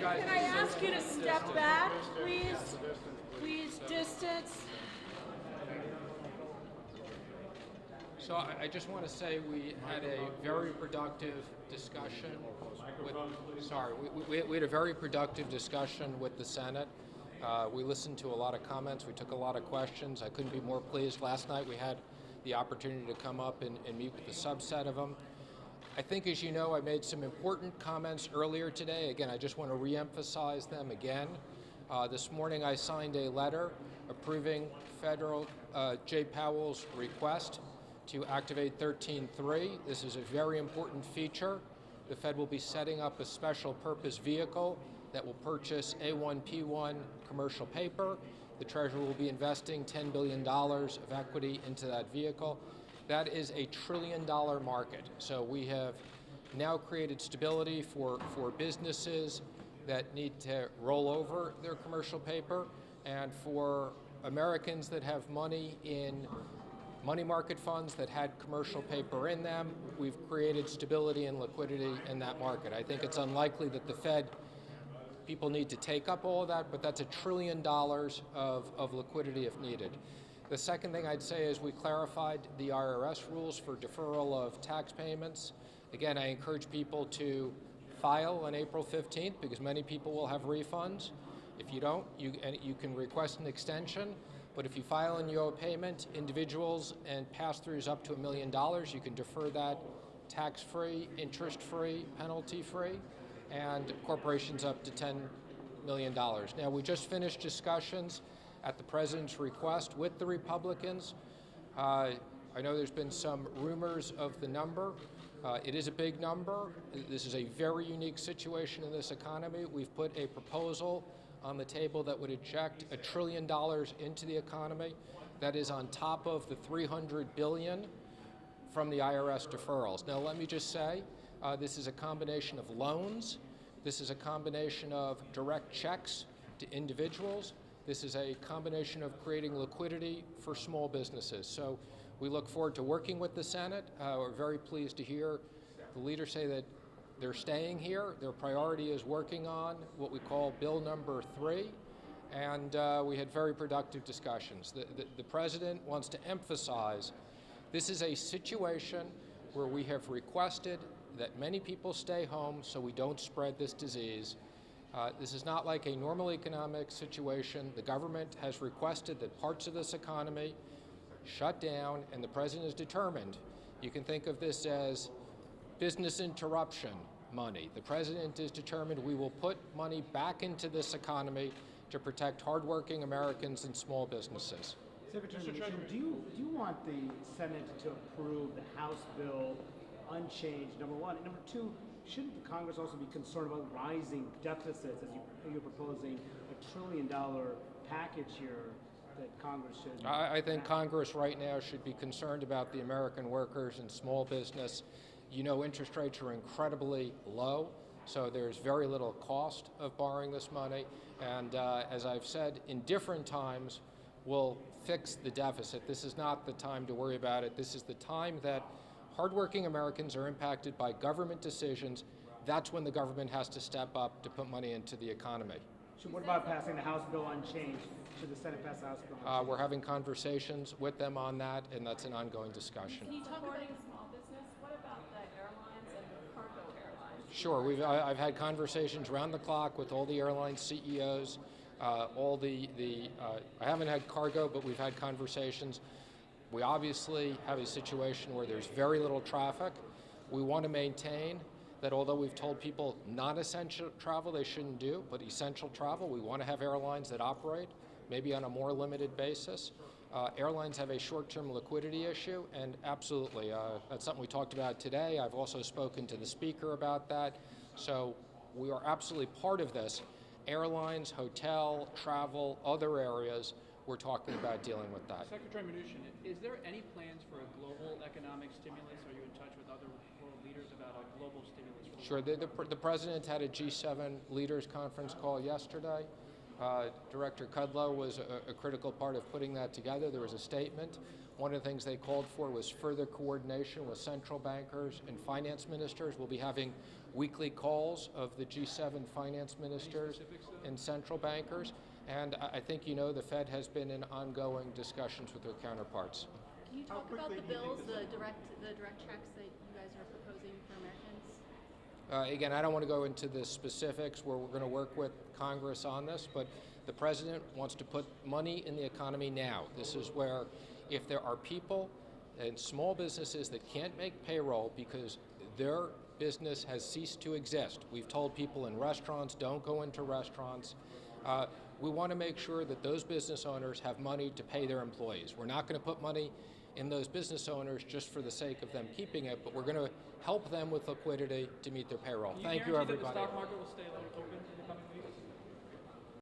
Can I ask you to step back, please? Please distance. So I just want to say we had a very productive discussion we had a very productive discussion with the Senate. We listened to a lot of comments. We took a lot of questions. I couldn't be more pleased. Last night we had the opportunity to come up and meet with a subset of them. I think, as you know, I made some important comments earlier today. Again, I just want to reemphasize them again. This morning I signed a letter approving Federal Jay Powell's request to activate 13.3. This is a very important feature. The Fed will be setting up a special purpose vehicle that will purchase A1P1 commercial paper. The Treasury will be investing $10 billion of equity into that vehicle. That is a $1 trillion market. So we have now created stability for businesses that need to roll over their commercial paper, and for Americans that have money in money market funds that had commercial paper in them. We've created stability and liquidity in that market. I think it's unlikely that the Fed, people need to take up all of that, but that's $1 trillion of liquidity if needed. The second thing I'd say is we clarified the IRS rules for deferral of tax payments. Again, I encourage people to file on April 15th because many people will have refunds. If you don't, you can request an extension. But if you file and you owe a payment, individuals and pass-throughs up to $1 million, you can defer that tax-free, interest-free, penalty-free, and corporations up to $10 million. Now, we just finished discussions at the President's request with the Republicans. I know there's been some rumors of the number. It is a big number. This is a very unique situation in this economy. We've put a proposal on the table that would inject $1 trillion into the economy. That is on top of the $300 billion from the IRS deferrals. Now, let me just say, this is a combination of loans. This is a combination of direct checks to individuals. This is a combination of creating liquidity for small businesses. So we look forward to working with the Senate. We're very pleased to hear the leaders say that they're staying here. Their priority is working on what we call Bill number 3, and we had very productive discussions. The President wants to emphasize this is a situation where we have requested that many people stay home so we don't spread this disease. This is not like a normal economic situation. The government has requested that parts of this economy shut down, and the President is determined. You can think of this as business interruption money. The President is determined we will put money back into this economy to protect hardworking Americans and small businesses. Secretary Mnuchin, do you want the Senate to approve the House bill unchanged, number one? And number two, shouldn't the Congress also be concerned about rising deficits as you're proposing $1 trillion package here that Congress should? I think Congress right now should be concerned about the American workers and small business. You know, interest rates are incredibly low, so there's very little cost of borrowing this money. And as I've said, in different times, we'll fix the deficit. This is not the time to worry about it. This is the time that hardworking Americans are impacted by government decisions. That's when the government has to step up to put money into the economy. So what about passing the House bill unchanged? Should the Senate pass the House bill unchanged? We're having conversations with them on that, and that's an ongoing discussion. Can you talk about small business? What about the airlines and the cargo airlines? Sure, I've had conversations round the clock with all the airline CEOs. I haven't had cargo, but we've had conversations. We obviously have a situation where there's very little traffic. We want to maintain that although we've told people non-essential travel they shouldn't do, but essential travel, we want to have airlines that operate, maybe on a more limited basis. Airlines have a short-term liquidity issue, and absolutely, that's something we talked about today. I've also spoken to the Speaker about that. So we are absolutely part of this. Airlines, hotel, travel, other areas, we're talking about dealing with that. Secretary Mnuchin, is there any plans for a global economic stimulus? Are you in touch with other world leaders about a global stimulus? Sure. The President had a G7 leaders conference call yesterday. Director Kudlow was a critical part of putting that together. There was a statement. One of the things they called for was further coordination with central bankers and finance ministers. We'll be having weekly calls of the G7 finance ministers and central bankers. And I think you know the Fed has been in ongoing discussions with their counterparts. Can you talk about the bills, the direct checks that you guys are proposing for Americans? Again, I don't want to go into the specifics where we're going to work with Congress on this, but the president wants to put money in the economy now. This is where if there are people and small businesses that can't make payroll because their business has ceased to exist. We've told people in restaurants, don't go into restaurants. We want to make sure that those business owners have money to pay their employees. We're not going to put money in those business owners just for the sake of them keeping it, but we're going to help them with liquidity to meet their payroll. Thank you, everybody. That the stock market will stay open